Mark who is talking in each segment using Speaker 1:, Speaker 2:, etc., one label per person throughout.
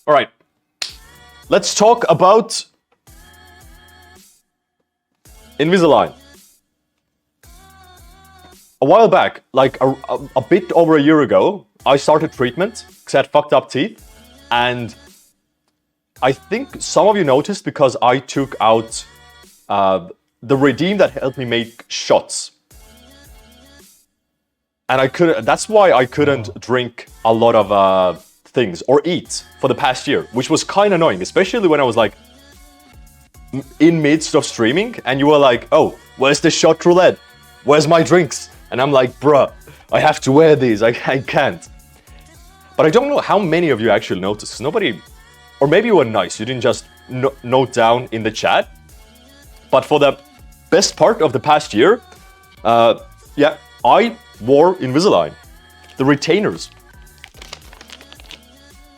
Speaker 1: All right, let's talk about Invisalign. A while back, like a bit over a year ago, I started treatment because I had fucked up teeth. And I think some of you noticed because I took out the redeem that helped me make shots. And that's why I couldn't drink a lot of things or eat for the past year, which was kind of annoying, especially when I was like in midst of streaming and you were like, oh, where's the shot roulette? Where's my drinks? And I'm like, bruh, I have to wear these, I can't. But I don't know how many of you actually noticed. Nobody, or maybe you were nice, you didn't just note down in the chat. But for the best part of the past year, yeah, I wore Invisalign, the retainers.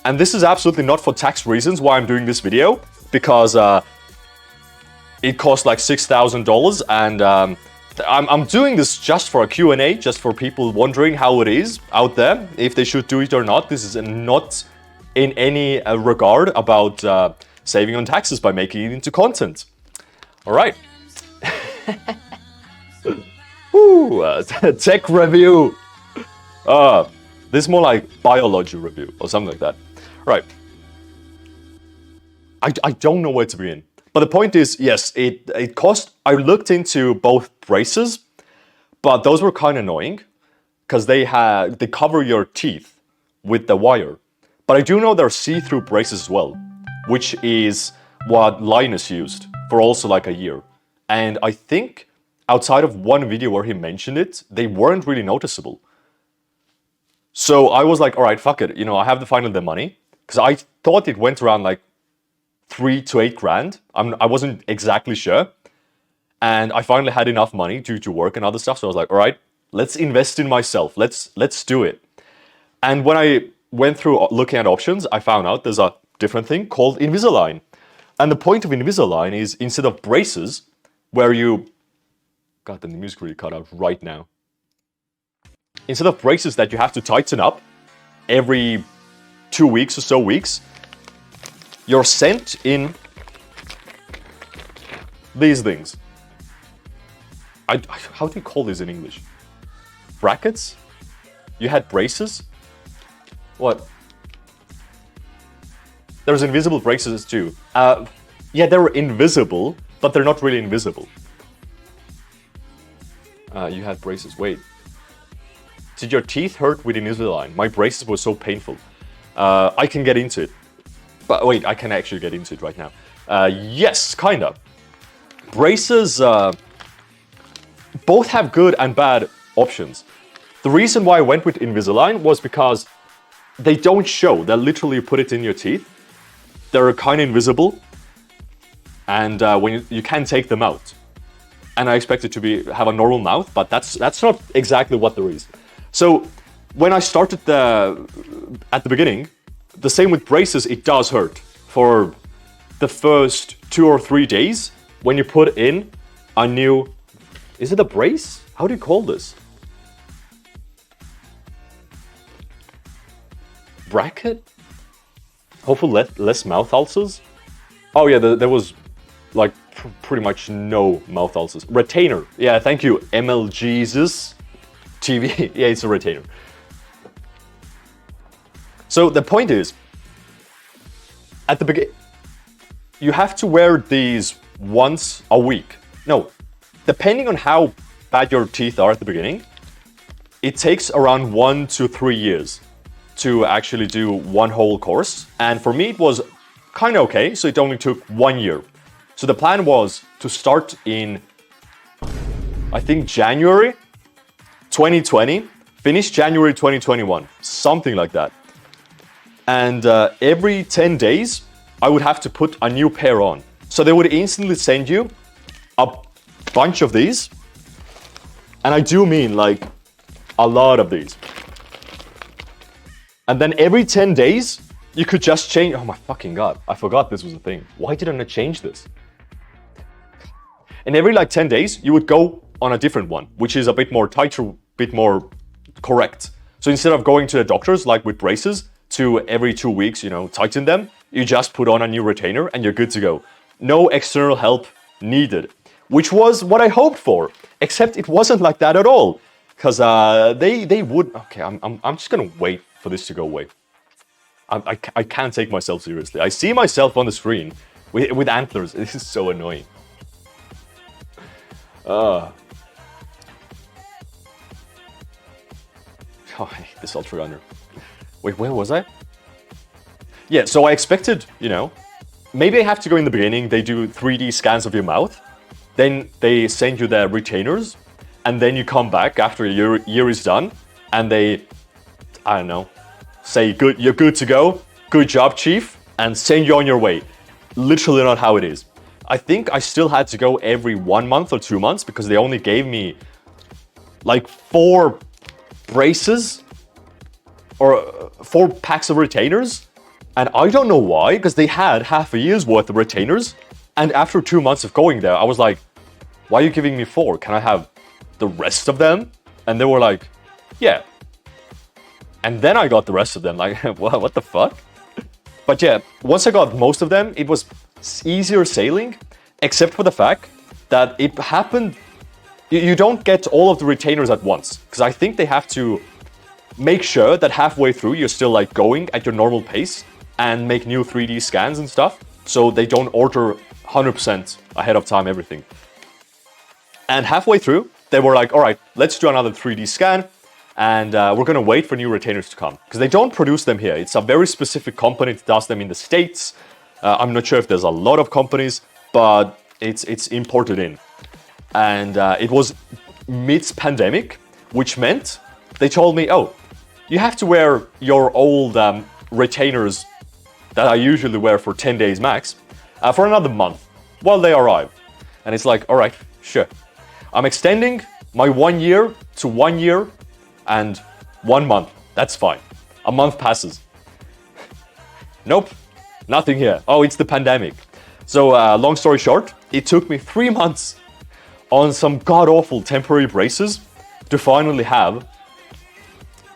Speaker 1: And this is absolutely not for tax reasons why I'm doing this video, because it cost like $6,000 and I'm doing this just for a Q&A, just for people wondering how it is out there, if they should do it or not. This is not in any regard about saving on taxes by making it into content. All right. Ooh, tech review. This is more like biology review or something like that. Right. I don't know where to begin. But the point is, yes, it cost, I looked into both braces, but those were kind of annoying because they cover your teeth with the wire. But I do know there are see-through braces as well, which is what Linus used for also like a year. And I think outside of one video where he mentioned it, they weren't really noticeable. So I was like, all right, fuck it. You know, I have to find the money because I thought it went around like 3 to 8 grand. I wasn't exactly sure. And I finally had enough money due to work and other stuff. So I was like, all right, let's invest in myself. Let's do it. And when I went through looking at options, I found out there's a different thing called Invisalign. And the point of Invisalign is instead of braces, where you... God, the music really cut out right now. Instead of braces that you have to tighten up every 2 weeks or so weeks, you're sent in these things. How do you call these in English? Brackets? You had braces? What? There's invisible braces too. Yeah, they were invisible, but they're not really invisible. You had braces. Wait. Did your teeth hurt with Invisalign? My braces were so painful. I can get into it. But wait, I can actually get into it right now. Yes, kind of. Braces both have good and bad options. The reason why I went with Invisalign was because they don't show. They literally put it in your teeth. They're kind of invisible. And when you can take them out. And I expect it to have a normal mouth, but that's not exactly what there is. So when I started at the beginning, the same with braces, it does hurt for the first 2 or 3 days when you put in a new... Is it a brace? How do you call this? Bracket? Hopefully less mouth ulcers. Oh yeah, there was like pretty much no mouth ulcers. Retainer. Yeah, thank you, MLGesus TV. Yeah, it's a retainer. So the point is, at the beginning, you have to wear these once a week. No, depending on how bad your teeth are at the beginning, it takes around 1 to 3 years to actually do one whole course. And for me, it was kind of okay, so it only took 1 year. So the plan was to start in, I think, January 2020, finish January 2021, something like that. And every 10 days, I would have to put a new pair on. So they would instantly send you a bunch of these. And I do mean like a lot of these. And then every 10 days, you could just change. Oh my fucking God, I forgot this was a thing. Why didn't I change this? And every like 10 days, you would go on a different one, which is a bit more tighter, bit more correct. So instead of going to the doctors, like with braces, to every 2 weeks, you know, tighten them, You just put on a new retainer and you're good to go. No external help needed, which was what I hoped for, except it wasn't like that at all. Because they would... Okay, I'm just going to wait for this to go away. I can't take myself seriously. I see myself on the screen with antlers. This is so annoying. Oh, I hate this Ultra Gunner. Wait, where was I? Yeah, so I expected, you know, maybe I have to go in the beginning. They do 3D scans of your mouth. Then they send you the retainers. And then you come back after a year is done. And they, I don't know, say, you're good to go. Good job, chief. And send you on your way. Literally not how it is. I think I still had to go every 1 month or 2 months because they only gave me like 4 braces or 4 packs of retainers. And I don't know why, because they had half a year's worth of retainers. And after 2 months of going there, I was like, why are you giving me 4? Can I have the rest of them? And they were like, yeah. And then I got the rest of them, like, what the fuck? But yeah, once I got most of them, it was easier sailing, except for the fact that it happened, you don't get all of the retainers at once, because I think they have to make sure that halfway through you're still like going at your normal pace and make new 3D scans and stuff, so they don't order 100% ahead of time everything. And halfway through, they were like, all right, let's do another 3D scan, and we're going to wait for new retainers to come. Because they don't produce them here. It's a very specific company that does them in the States. I'm not sure if there's a lot of companies, but it's imported in. And it was mid-pandemic, which meant they told me, oh, you have to wear your old retainers that I usually wear for 10 days max for another month while they arrive. And it's like, all right, sure. I'm extending my 1 year to 1 year and 1 month. That's fine. A month passes. Nope, nothing here. Oh, it's the pandemic. So long story short, it took me 3 months on some god-awful temporary braces to finally have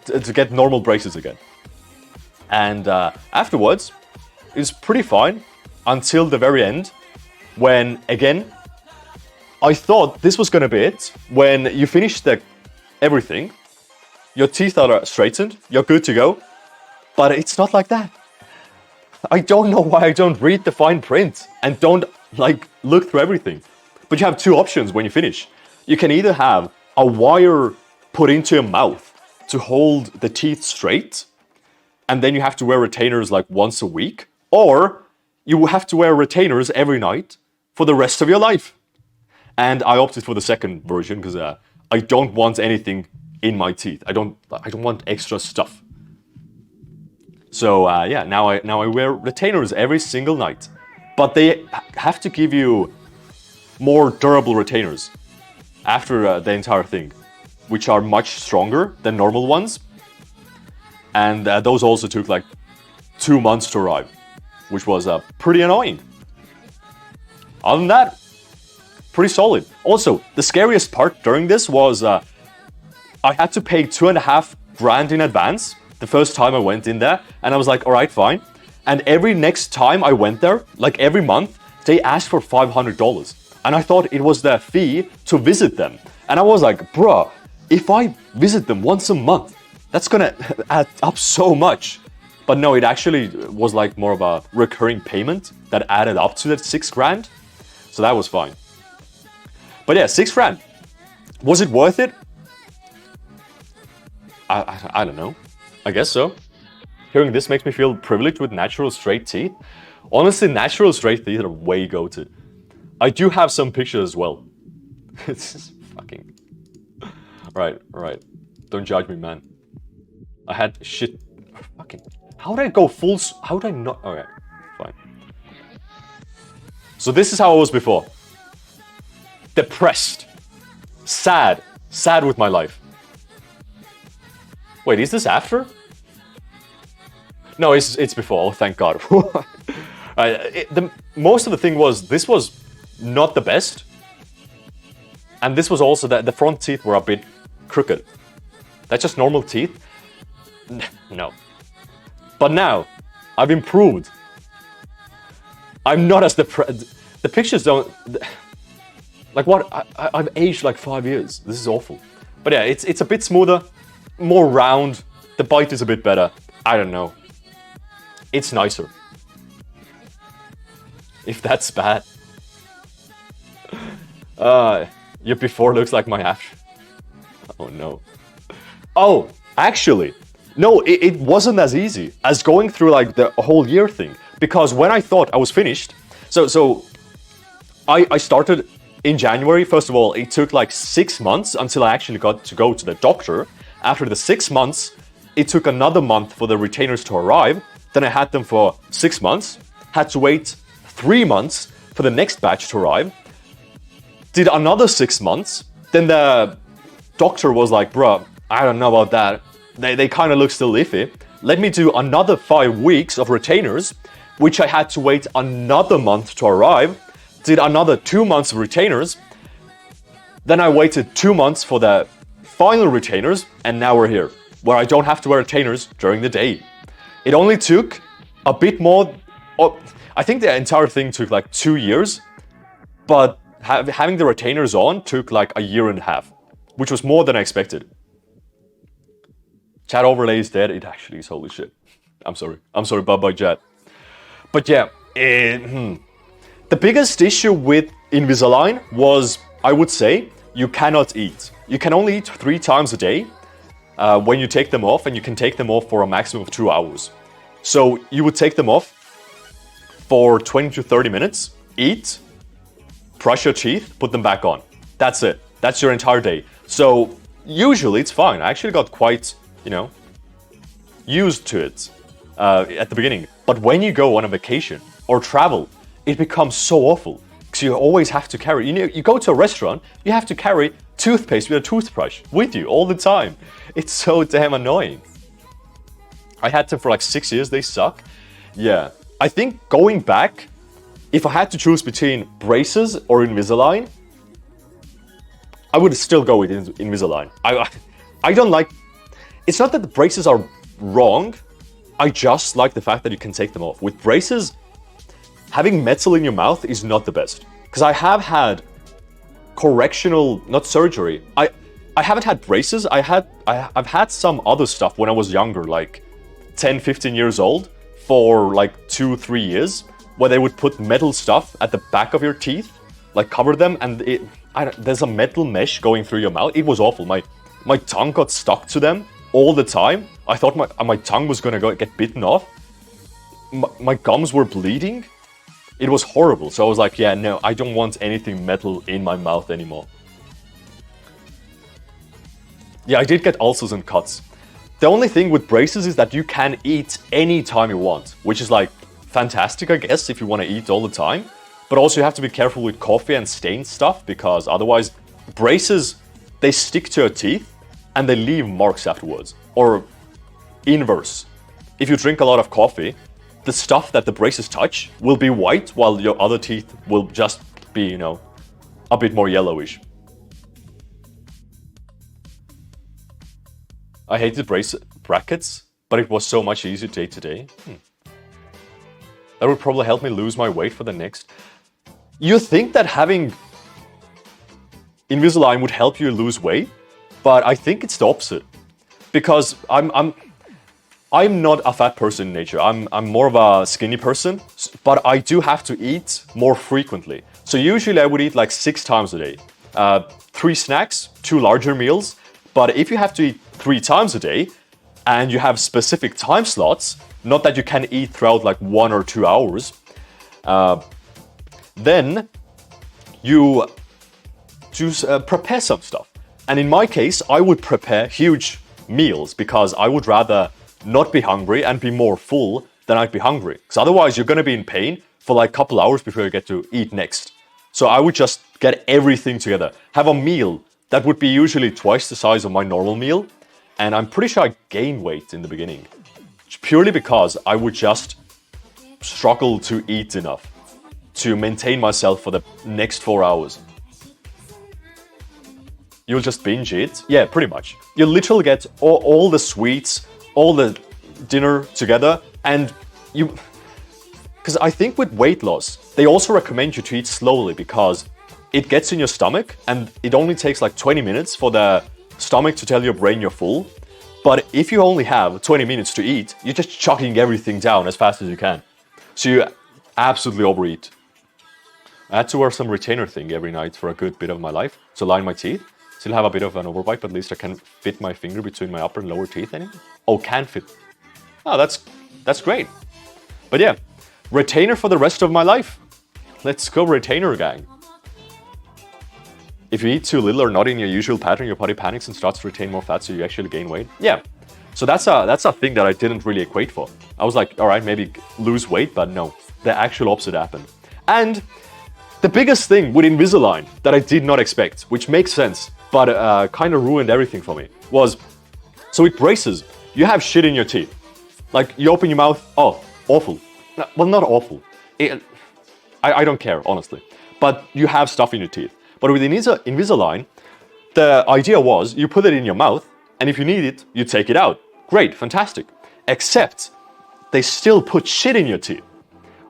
Speaker 1: to get normal braces again. And afterwards, it was pretty fine until the very end, when again, I thought this was gonna be it. When you finish everything, your teeth are straightened, you're good to go, but it's not like that. I don't know why I don't read the fine print and don't like look through everything. But you have 2 options when you finish. You can either have a wire put into your mouth to hold the teeth straight, and then you have to wear retainers like once a week, or you have to wear retainers every night for the rest of your life. And I opted for the second version because I don't want anything in my teeth. I don't want extra stuff. So yeah, now I wear retainers every single night, but they have to give you more durable retainers after the entire thing, which are much stronger than normal ones. And those also took like 2 months to arrive, which was pretty annoying. Other than that, pretty solid. Also, the scariest part during this was I had to pay 2.5 grand in advance the first time I went in there, and I was like, all right, fine. And every next time I went there, like every month, they asked for $500. And I thought it was their fee to visit them. And I was like, bruh, if I visit them once a month, that's gonna add up so much. But no, it actually was like more of a recurring payment that added up to that 6 grand. So that was fine. But yeah, 6 grand. Was it worth it? I don't know. I guess so. Hearing this makes me feel privileged with natural straight teeth. Honestly, natural straight teeth are way goated. I do have some pictures as well. It's just fucking... Alright. Don't judge me, man. I had shit... Fucking... How did I go full... How did I not... Okay, fine. So this is how I was before. Depressed. Sad. Sad with my life. Wait, is this after? No, it's before. Oh, thank God. Most of the thing was, this was not the best. And this was also that the front teeth were a bit crooked. That's just normal teeth? No. But now, I've improved I'm not as the pictures don't, like what, I've aged like 5 years. This is awful. But yeah, it's a bit smoother, more round. The bite is a bit better. I don't know. It's nicer. If that's bad. Your before looks like my after. Oh no. Oh, actually, no, it wasn't as easy as going through like the whole year thing. Because when I thought I was finished, so I started in January. First of all, it took like 6 months until I actually got to go to the doctor. After the 6 months, it took another month for the retainers to arrive. Then I had them for 6 months. Had to wait 3 months for the next batch to arrive. Did another 6 months. Then the doctor was like, bruh, I don't know about that. They kind of look still iffy. Let me do another 5 weeks of retainers, which I had to wait another month to arrive. Did another 2 months of retainers. Then I waited 2 months for the final retainers, and now we're here, where I don't have to wear retainers during the day. It only took a bit more. Oh, I think the entire thing took like 2 years, but having the retainers on took like a year and a half, which was more than I expected. Chat overlay is dead. It actually is. Holy shit. I'm sorry. Bye-bye, chat. But yeah, the biggest issue with Invisalign was, I would say, you cannot eat. You can only eat 3 times a day when you take them off, and you can take them off for a maximum of 2 hours. So you would take them off for 20 to 30 minutes, eat, brush your teeth, put them back on. That's it. That's your entire day. So usually it's fine. I actually got quite, used to it at the beginning. But when you go on a vacation or travel, it becomes so awful because you always have to carry. You go to a restaurant, you have to carry toothpaste with a toothbrush with you all the time. It's so damn annoying. I had them for like 6 years. They suck. Yeah, I think going back, if I had to choose between braces or Invisalign, I would still go with Invisalign. I don't like. It's not that the braces are wrong. I just like the fact that you can take them off. With braces, having metal in your mouth is not the best. Because I have had correctional, not surgery. I haven't had braces. I've had some other stuff when I was younger, like 10, 15 years old, for like 2-3 years, where they would put metal stuff at the back of your teeth, like cover them, and there's a metal mesh going through your mouth. It was awful. My tongue got stuck to them all the time. I thought my tongue was gonna get bitten off. My gums were bleeding. It was horrible. So I was like, yeah, no, I don't want anything metal in my mouth anymore. Yeah, I did get ulcers and cuts. The only thing with braces is that you can eat anytime you want, which is like fantastic, I guess, if you want to eat all the time. But also you have to be careful with coffee and stained stuff, because otherwise braces, they stick to your teeth and they leave marks afterwards. Or inverse. If you drink a lot of coffee, the stuff that the braces touch will be white, while your other teeth will just be, a bit more yellowish. I hated brackets, but it was so much easier day to day. That would probably help me lose my weight for the next. You think that having Invisalign would help you lose weight, but I think it's the opposite. Because I'm not a fat person in nature. I'm more of a skinny person, but I do have to eat more frequently. So usually I would eat like 6 times a day. 3 snacks, 2 larger meals. But if you have to eat 3 times a day, and you have specific time slots, not that you can eat throughout like 1 or 2 hours, then you choose prepare some stuff. And in my case, I would prepare huge meals, because I would rather not be hungry and be more full than I'd be hungry. Because otherwise you're going to be in pain for like a couple hours before you get to eat next. So I would just get everything together. Have a meal that would be usually twice the size of my normal meal. And I'm pretty sure I gained weight in the beginning. Purely because I would just struggle to eat enough to maintain myself for the next 4 hours. You'll just binge it. Yeah, pretty much. You'll literally get all the sweets, all the dinner together, and because I think with weight loss, they also recommend you to eat slowly because it gets in your stomach and it only takes like 20 minutes for the stomach to tell your brain you're full. But if you only have 20 minutes to eat, you're just chucking everything down as fast as you can. So you absolutely overeat. I had to wear some retainer thing every night for a good bit of my life to line my teeth. Still have a bit of an overbite, but at least I can fit my finger between my upper and lower teeth anymore. Oh, can fit. Oh, that's great. But yeah, retainer for the rest of my life. Let's go retainer, gang. If you eat too little or not in your usual pattern, your body panics and starts to retain more fat, so you actually gain weight. Yeah, so that's a thing that I didn't really equate for. I was like, all right, maybe lose weight, but no, the actual opposite happened. And the biggest thing with Invisalign that I did not expect, which makes sense, but kind of ruined everything for me, was, so with braces, you have shit in your teeth. Like, you open your mouth, oh, awful. No, well, not awful. I don't care, honestly. But you have stuff in your teeth. But with Invisalign, the idea was you put it in your mouth, and if you need it, you take it out. Great, fantastic. Except, they still put shit in your teeth.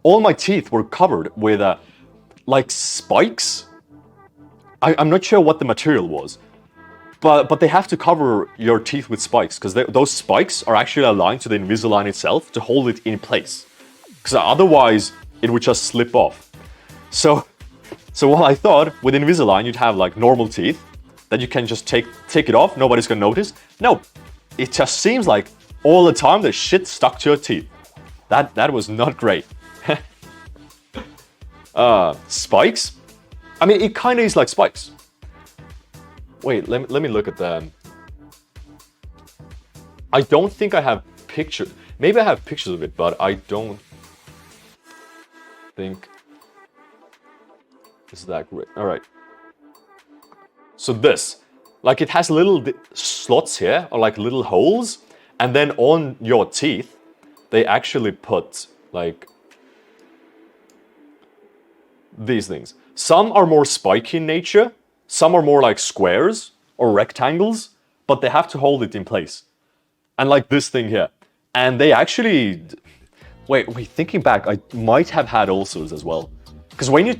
Speaker 1: All my teeth were covered with like spikes. I'm not sure what the material was, but they have to cover your teeth with spikes because those spikes are actually aligned to the Invisalign itself to hold it in place. Because otherwise, it would just slip off. So while I thought with Invisalign you'd have like normal teeth that you can just take it off, nobody's gonna notice. No, it just seems like all the time there's shit stuck to your teeth. That was not great. Spikes? I mean, it kind of is like spikes. Wait, let me look at them. I don't think I have pictures. Maybe I have pictures of it, but I don't think it's that great. All right. So this, like it has little slots here, or like little holes, and then on your teeth, they actually put like these things. Some are more spiky in nature, some are more like squares or rectangles, but they have to hold it in place. And like this thing here. And they actually, wait, thinking back, I might have had ulcers as well. Because when you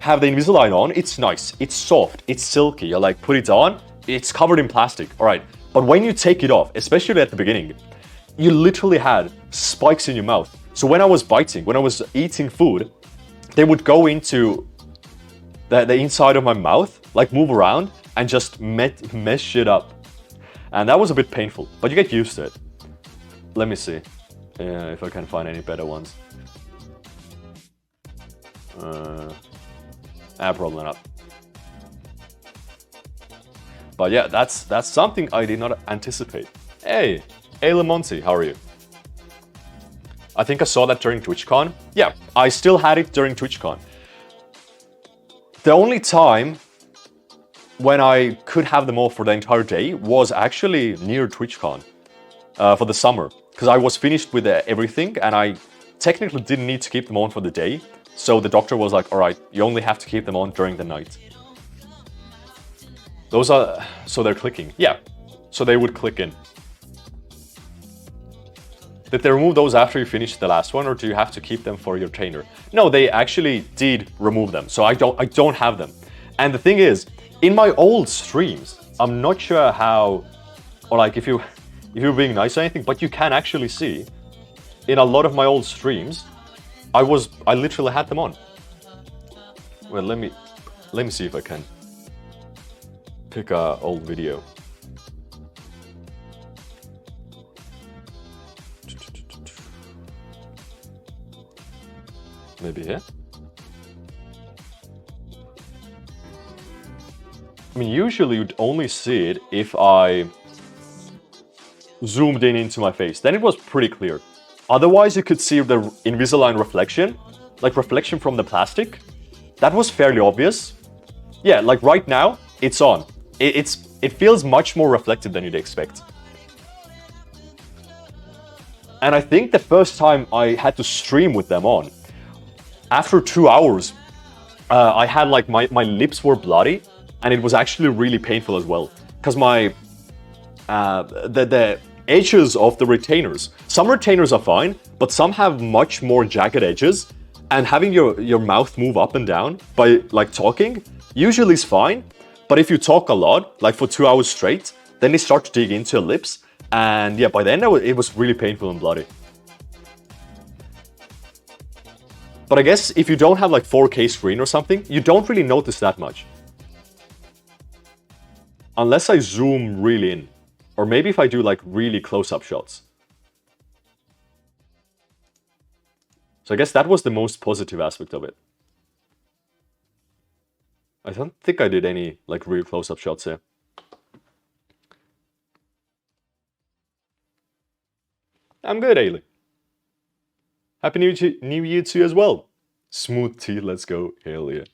Speaker 1: have the Invisalign on, it's nice, it's soft, it's silky. You like put it on, it's covered in plastic, all right. But when you take it off, especially at the beginning, you literally had spikes in your mouth. So when I was biting, when I was eating food, they would go into the inside of my mouth, like move around and just mess shit up. And that was a bit painful, but you get used to it. Let me see if I can find any better ones. Probably not. But yeah, that's something I did not anticipate. Hey, Lamonti, how are you? I think I saw that during TwitchCon. Yeah, I still had it during TwitchCon. The only time when I could have them off for the entire day was actually near TwitchCon for the summer. Because I was finished with everything and I technically didn't need to keep them on for the day. So the doctor was like, all right, you only have to keep them on during the night. Those are, so they're clicking. Yeah, so they would click in. Did they remove those after you finished the last one, or do you have to keep them for your trainer? No, they actually did remove them, so I don't have them. And the thing is, in my old streams, I'm not sure how, or like if you're being nice or anything, but you can actually see, in a lot of my old streams, I literally had them on. Well, let me see if I can pick a old video. Maybe here? I mean, usually you'd only see it if I zoomed in into my face. Then it was pretty clear. Otherwise, you could see the Invisalign reflection, like reflection from the plastic. That was fairly obvious. Yeah, like right now, it's on. It feels much more reflective than you'd expect. And I think the first time I had to stream with them on, after 2 hours, I had like my lips were bloody, and it was actually really painful as well, because my the edges of the retainers. Some retainers are fine, but some have much more jagged edges, and having your mouth move up and down by like talking usually is fine, but if you talk a lot, like for 2 hours straight, then they start to dig into your lips, and yeah, by the end it was really painful and bloody. But I guess if you don't have like 4K screen or something, you don't really notice that much. Unless I zoom really in. Or maybe if I do like really close-up shots. So I guess that was the most positive aspect of it. I don't think I did any like real close-up shots here. I'm good, Ailey. Happy New Year to you as well. Smooth teeth, let's go. Hell yeah.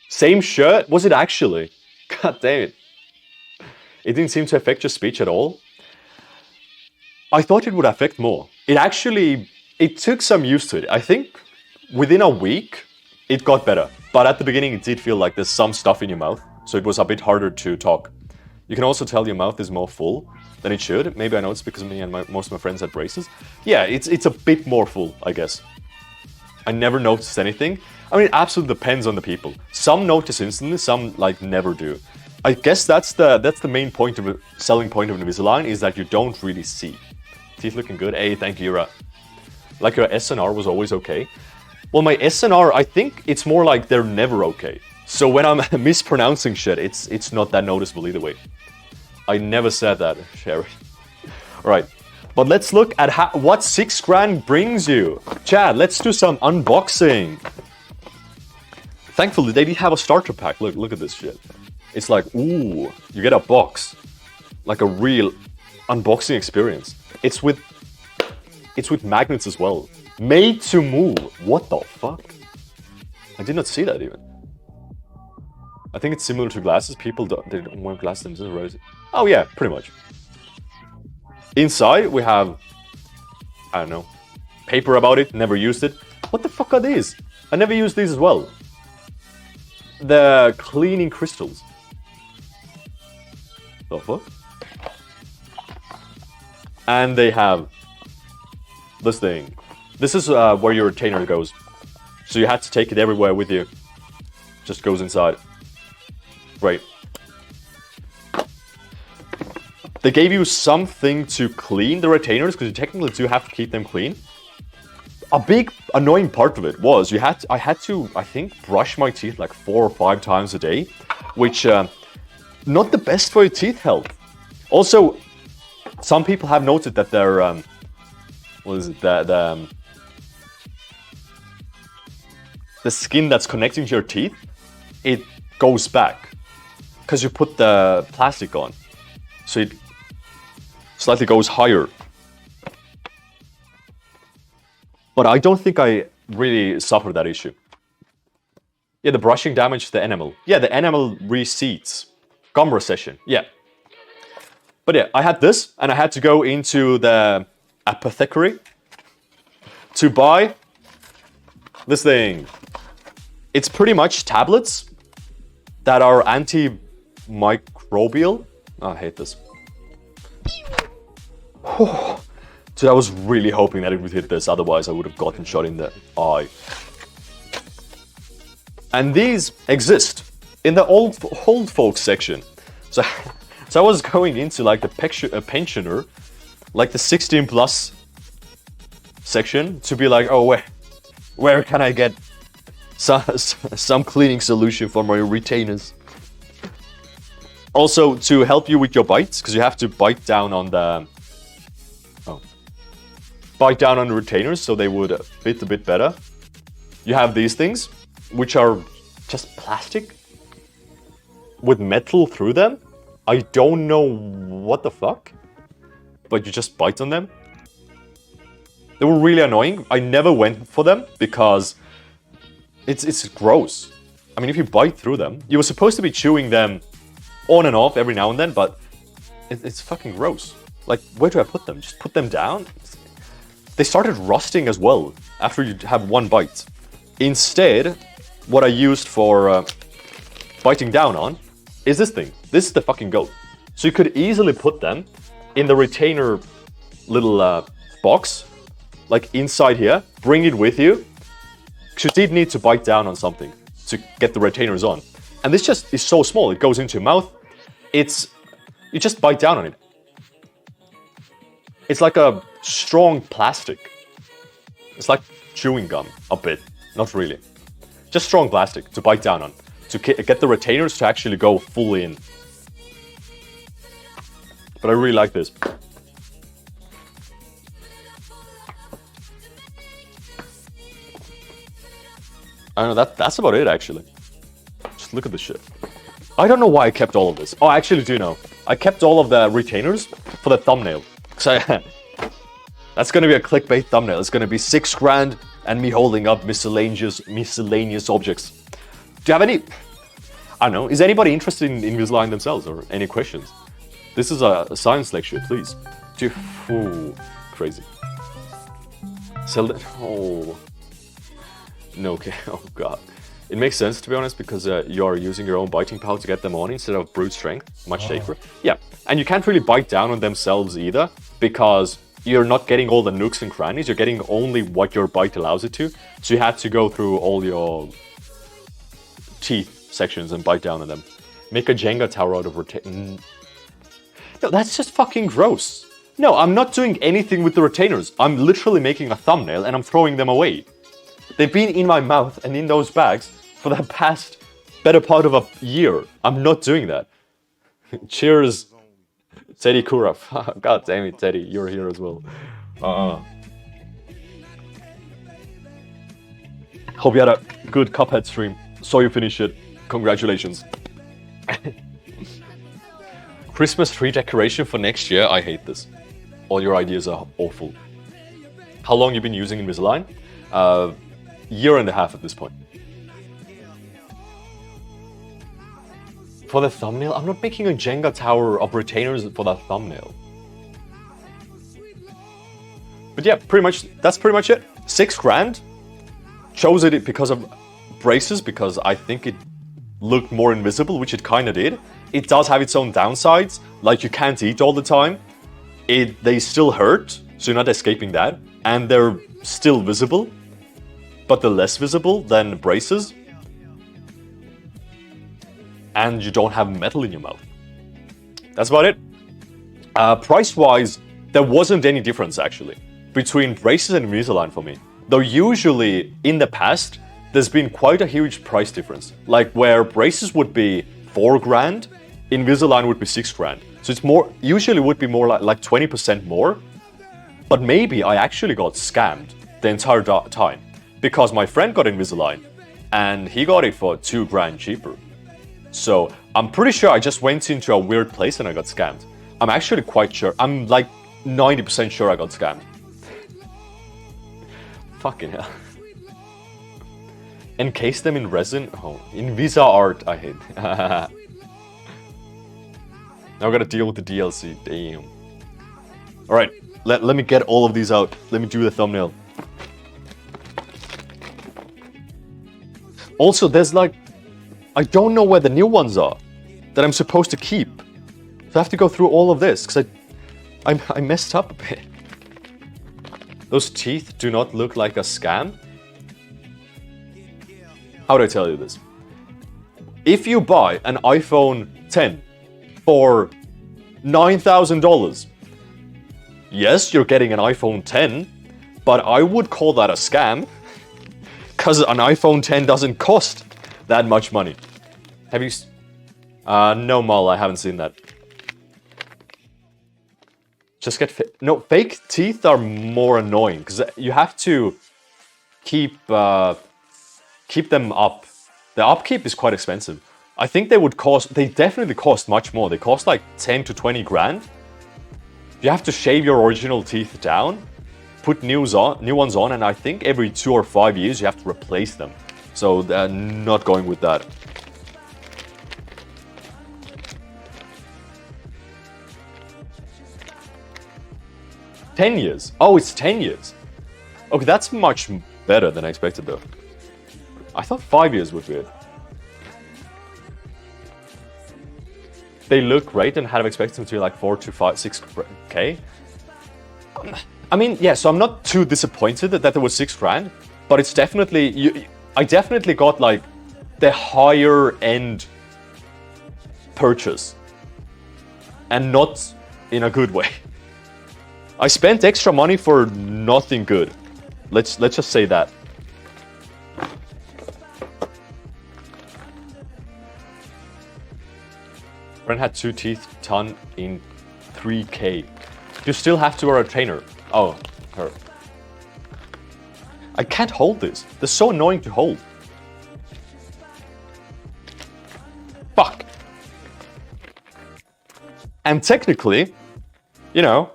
Speaker 1: Same shirt? Was it actually? God damn it. It didn't seem to affect your speech at all. I thought it would affect more. It took some use to it. I think within a week, it got better. But at the beginning, it did feel like there's some stuff in your mouth. So it was a bit harder to talk. You can also tell your mouth is more full than it should. Maybe I know it's because me and most of my friends had braces. Yeah, it's a bit more full, I guess. I never noticed anything. I mean, it absolutely depends on the people. Some notice instantly, some like never do. I guess that's the main point of selling point of Invisalign, is that you don't really see. Teeth looking good. Hey, thank you, Yura. Like your SNR was always okay. Well, my SNR, I think it's more like they're never okay. So when I'm mispronouncing shit, it's not that noticeable either way. I never said that, Sherry. All right, but let's look at what 6 grand brings you. Chad, let's do some unboxing. Thankfully, they did have a starter pack. Look at this shit. It's like, ooh, you get a box. Like a real unboxing experience. It's with magnets as well. Made to move. What the fuck? I did not see that even. I think it's similar to glasses. People they don't wear glasses. Oh yeah, pretty much. Inside we have, I don't know, paper about it. Never used it. What the fuck are these? I never used these as well. The cleaning crystals. The fuck? And they have this thing. This is where your retainer goes. So you have to take it everywhere with you. Just goes inside. Right. They gave you something to clean the retainers, because you technically do have to keep them clean. A big annoying part of it was I had to, I think, brush my teeth like 4 or 5 times a day, which not the best for your teeth health. Also, some people have noted that their what is it, the skin that's connecting to your teeth, it goes back because you put the plastic on, so it slightly goes higher. But I don't think I really suffered that issue. Yeah, the brushing damaged the enamel. Yeah, the enamel recedes. Gum recession, yeah. But yeah, I had this, and I had to go into the apothecary to buy this thing. It's pretty much tablets that are antimicrobial. Oh, I hate this. Dude, I was really hoping that it would hit this, otherwise I would have gotten shot in the eye. And these exist in the old folks section. So I was going into like the pensioner, like the 16 plus section, to be like, oh, where can I get some cleaning solution for my retainers? Also, to help you with your bites, because you have to bite down on the retainers so they would fit a bit better. You have these things, which are just plastic with metal through them. I don't know what the fuck, but you just bite on them. They were really annoying. I never went for them because it's gross. I mean, if you bite through them, you were supposed to be chewing them on and off every now and then, but it's fucking gross. Like, where do I put them? Just put them down? They started rusting as well after you have one bite. Instead, what I used for biting down on is this thing. This is the fucking goat. So you could easily put them in the retainer little box, like inside here, bring it with you, because you did need to bite down on something to get the retainers on. And this just is so small, it goes into your mouth, you just bite down on it. It's like a strong plastic. It's like chewing gum, a bit, not really. Just strong plastic to bite down on, to get the retainers to actually go fully in. But I really like this. I don't know, that's about it actually. Just look at this shit. I don't know why I kept all of this. Oh, I actually do know. I kept all of the retainers for the thumbnail. So that's gonna be a clickbait thumbnail. It's gonna be $6,000 and me holding up miscellaneous objects. Do you have any? I don't know. Is anybody interested in Invisalign themselves or any questions? This is a science lecture, please. Ooh, crazy. Sell that. Oh. No, okay. Oh god. It makes sense to be honest because you're using your own biting power to get them on instead of brute strength. Much safer. Yeah, and you can't really bite down on themselves either because you're not getting all the nooks and crannies. You're getting only what your bite allows it to. So you had to go through all your teeth sections and bite down on them. Make a Jenga tower out of retainers. No, that's just fucking gross. No, I'm not doing anything with the retainers. I'm literally making a thumbnail and I'm throwing them away. They've been in my mouth and in those bags for the past better part of a year. I'm not doing that. Cheers, Teddy Kuraf. God damn it, Teddy, you're here as well. Hope you had a good Cuphead stream. Saw you finish it. Congratulations. Christmas tree decoration for next year. I hate this. All your ideas are awful. How long you been using Invisalign? Year and a half at this point. For the thumbnail, I'm not making a Jenga tower of retainers for that thumbnail. But yeah, that's pretty much it. $6,000. Chose it because of braces, because I think it looked more invisible, which it kind of did. It does have its own downsides, like you can't eat all the time. They still hurt, so you're not escaping that. And they're still visible, but they're less visible than braces. And you don't have metal in your mouth. That's about it. Price-wise, there wasn't any difference actually between braces and Invisalign for me. Though usually in the past, there's been quite a huge price difference. Like where braces would be $4,000, Invisalign would be $6,000. So it's more, usually would be more like 20% more. But maybe I actually got scammed the entire time because my friend got Invisalign and he got it for $2,000 cheaper. So I'm pretty sure I just went into a weird place and I got scammed. I'm actually quite sure. I'm like 90% sure I got scammed. Fucking hell. Encase them in resin. Oh, Invisa art. I hate. Now I gotta deal with the DLC. Damn. All right, let me get all of these out. Let me do the thumbnail. Also, there's like, I don't know where the new ones are that I'm supposed to keep. So I have to go through all of this because I messed up a bit. Those teeth do not look like a scam. How do I tell you this? If you buy an iPhone 10 for $9,000, yes, you're getting an iPhone 10, but I would call that a scam because an iPhone 10 doesn't cost that much money. Have you? No, Mal, I haven't seen that. Just get no, fake teeth are more annoying because you have to keep them up. The upkeep is quite expensive. I think they definitely cost much more. They cost like 10 to 20 grand. You have to shave your original teeth down, put new ones on, and I think every 2 or 5 years you have to replace them. So not going with that. $10 years. Oh, it's 10 years. Okay, that's much better than I expected though. I thought 5 years would be it. they look great and had expected them to be like 4 to 5, 6K. I mean, yeah, so I'm not too disappointed that there was 6 grand, but it's definitely, I definitely got like the higher end purchase and not in a good way. I spent extra money for nothing good. Let's just say that. Friend had 2 teeth done in 3K. You still have to wear a trainer. Oh, her. I can't hold this. They're so annoying to hold. Fuck. And technically, you know,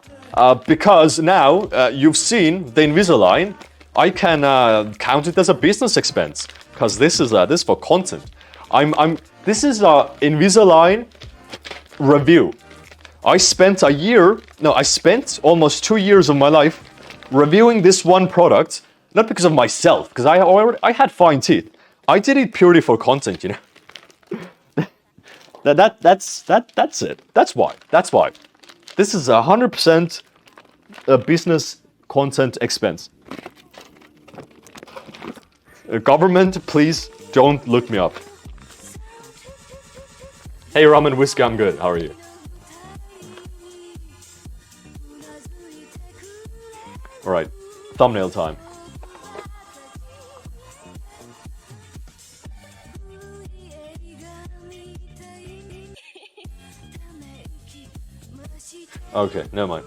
Speaker 1: because now you've seen the Invisalign, I can count it as a business expense because this is for content. This is a Invisalign review. I spent almost 2 years of my life reviewing this one product, not because of myself, because I had fine teeth. I did it purely for content, you know. That's it. That's why. This is 100% a business content expense. Government, please don't look me up. Hey, Ramen Whiskey, I'm good. How are you? All right, thumbnail time. Okay, never mind.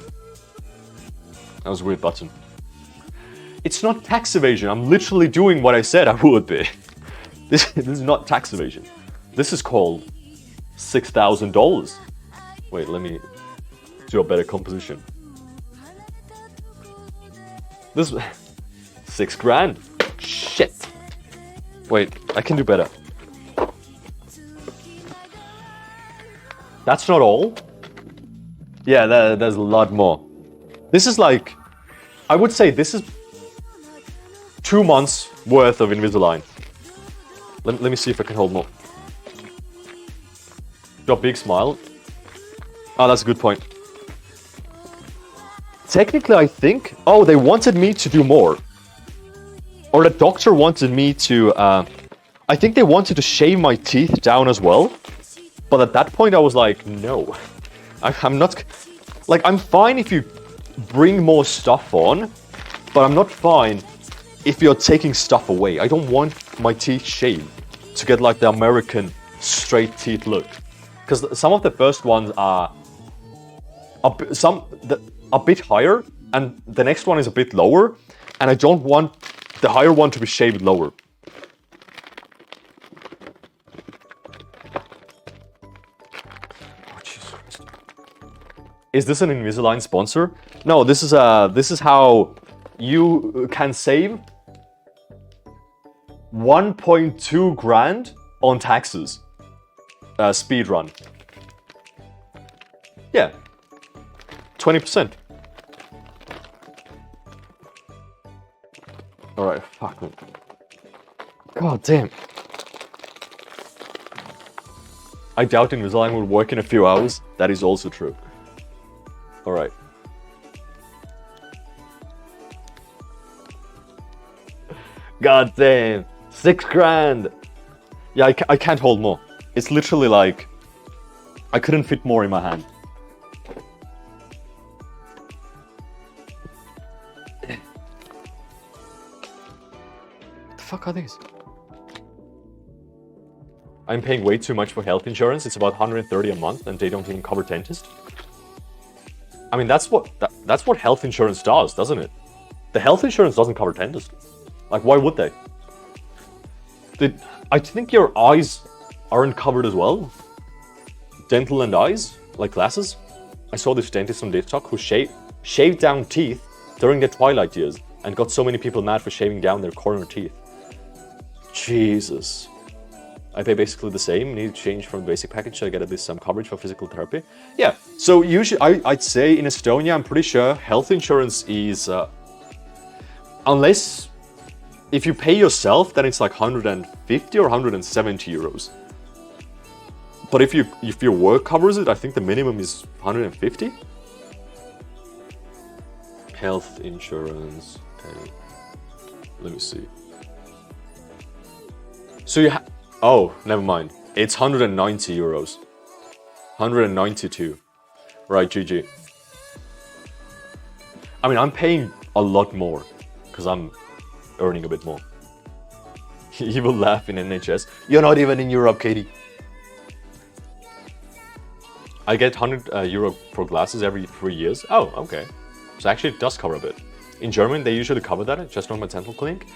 Speaker 1: That was a weird button. It's not tax evasion. I'm literally doing what I said I would be. This is not tax evasion. This is called $6,000. Wait, let me do a better composition. This 6 grand. Shit. Wait, I can do better. That's not all. Yeah, there's a lot more. This is like, I would say this is 2 months worth of Invisalign. Let me see if I can hold more. Got big smile. Oh, that's a good point. Technically, I think... Oh, they wanted me to do more. Or the doctor wanted me to... I think they wanted to shave my teeth down as well. But at that point, I was like, no. I'm not... Like, I'm fine if you bring more stuff on. But I'm not fine if you're taking stuff away. I don't want my teeth shaved to get like the American straight teeth look. Because some of the first ones are a bit higher, and the next one is a bit lower, and I don't want the higher one to be shaved lower. Oh, Jesus Christ. Is this an Invisalign sponsor? No, this is how you can save 1.2 grand on taxes. Speed run. Yeah. 20%. Alright, fuck me. God damn. I doubt Invisalign will work in a few hours. That is also true. Alright. God damn. 6 grand. Yeah, I can't hold more. It's literally like... I couldn't fit more in my hand. What the fuck are these? I'm paying way too much for health insurance. It's about 130 a month and they don't even cover dentist. I mean, that's what health insurance does, doesn't it? The health insurance doesn't cover dentist. Like, why would they? I think your eyes aren't covered as well. Dental and eyes, like glasses. I saw this dentist on TikTok who shaved down teeth during the twilight years and got so many people mad for shaving down their corner teeth. Jesus. I pay basically the same. Need to change from the basic package so I get at least some coverage for physical therapy. Yeah, so usually I'd say in Estonia, I'm pretty sure health insurance is... unless... If you pay yourself, then it's like 150 or 170 euros. But if your work covers it, I think the minimum is 150. Health insurance. Okay. Let me see. So oh, never mind. It's 190 euros. 192. Right, GG. I mean, I'm paying a lot more because I'm earning a bit more. He will laugh in NHS. You're not even in Europe, Katie. I get 100 euro for glasses every 3 years. Oh, okay. So actually it does cover a bit. In Germany, they usually cover that, just on my dental clinic.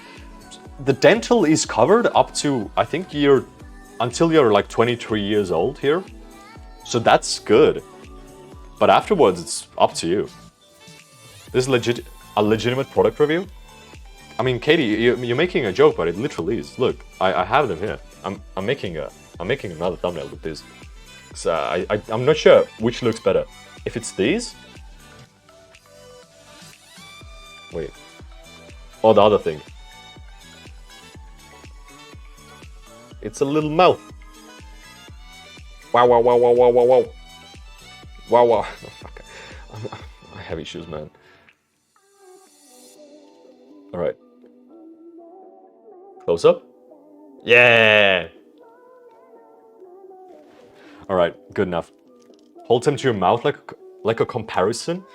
Speaker 1: The dental is covered up to, I think, until you're like 23 years old here. So that's good. But afterwards, it's up to you. This is a legitimate product review. I mean, Katie, you're making a joke, but it literally is. Look, I have them here. I'm making another thumbnail with this. So I'm not sure which looks better. If it's these, wait, or the other thing. It's a little mouth. Wow, wow, wow, wow, wow, wow, wow. Wow, wow. Okay. I have issues, man. All right. Close up. Yeah. All right, good enough. Hold them to your mouth like a comparison.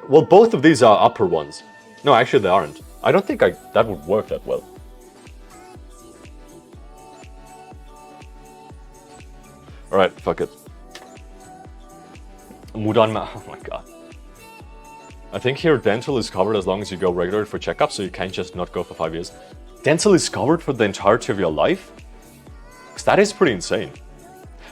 Speaker 1: Well, both of these are upper ones. No, actually they aren't. I don't think that would work that well. All right, fuck it. Oh my god. I think here dental is covered as long as you go regular for checkups, so you can't just not go for 5 years. Dental is covered for the entirety of your life? Because that is pretty insane.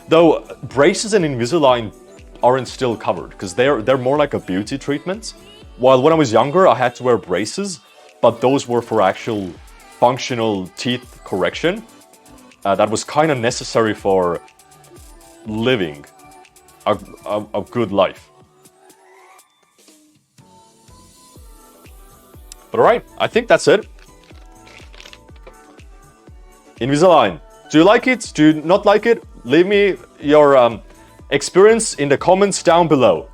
Speaker 1: Though braces and Invisalign aren't still covered, because they're more like a beauty treatment. While when I was younger, I had to wear braces, but those were for actual functional teeth correction. That was kind of necessary for living a good life. But alright, I think that's it. Invisalign. Do you like it? Do you not like it? Leave me your experience in the comments down below.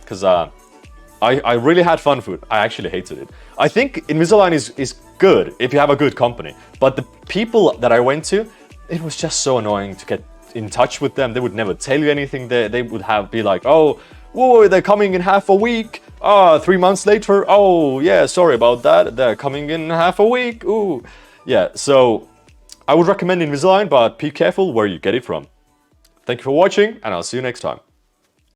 Speaker 1: Because I really had fun with it. I actually hated it. I think Invisalign is good if you have a good company. But the people that I went to, it was just so annoying to get in touch with them. They would never tell you anything. They would be like, oh, whoa, they're coming in half a week. 3 months later, oh yeah, sorry about that. They're coming in half a week. Ooh, yeah. So I would recommend Invisalign, but be careful where you get it from. Thank you for watching, and I'll see you next time.